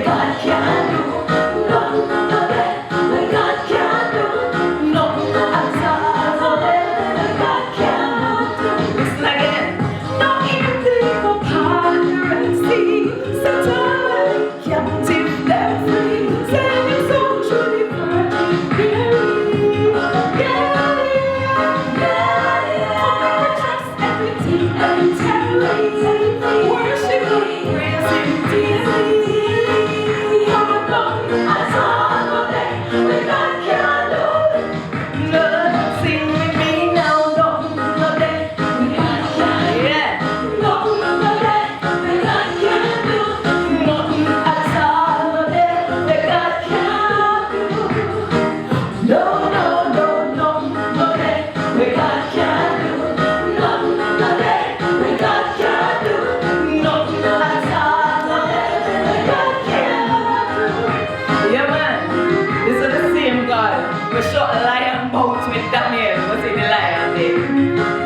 God can do. Nothing that God can do. Nothing at all that God can do. Listen again. No evening upon the Red Sea, set away captive them free. Send your soul to the Virgin Mary. Trust everything and everything. Worship and praise Him daily. Nothing at all that God can do. Sing with me now. Nothing that God can do. Yeah. Nothing that God can do. Nothing at all that God can do. No, no, no, no, no, that God can do. Nothing that God can do. Nothing at all that God can do. Yeah, man. This is the same God who shot a lion bout with Daniel. Was in the lion day.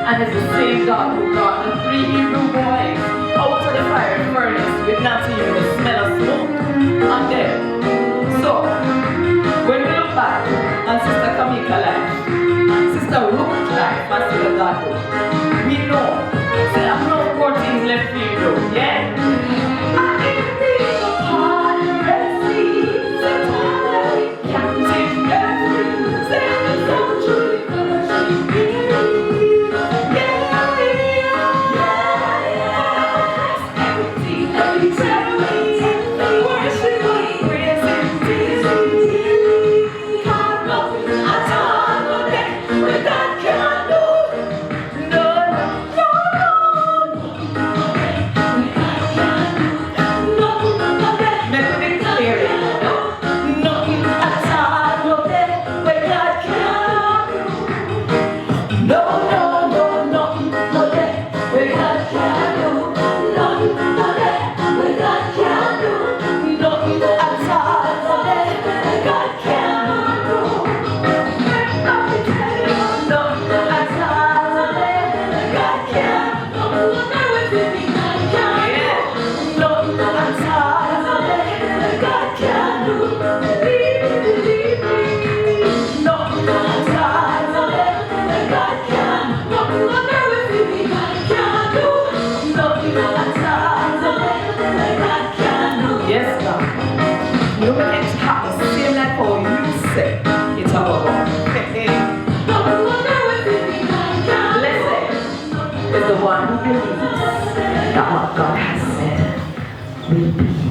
And it's the same God who brought the 3 Hebrew boys out of the fire furnace with not even the smell of smoke on them. So, when we look back on Sister Kamika life, Sister Ruth's life, and Sister God, we know that I'm no more things left for you, though. Yeah? I can be upon the Red Sea, set away captive every, send the soul to the Virgin Mary. Everything, worship and praise Him daily. God, nothing at all that God can do. No, no, no, nothing that God can do. Nothing that make me clear it. Nothing at all that God can do. No, no, no, nothing that God can do. Nothing that God can do. Nothing at all that God can do. Nothing at all that God can do. Nothing at all that God can do. Believe me. Nothing at all that God can do. Nothing at all that God can do. Yes, God. You make it happen. Same like how you say it's all about. Blessed is the one who believes that what God has said will be.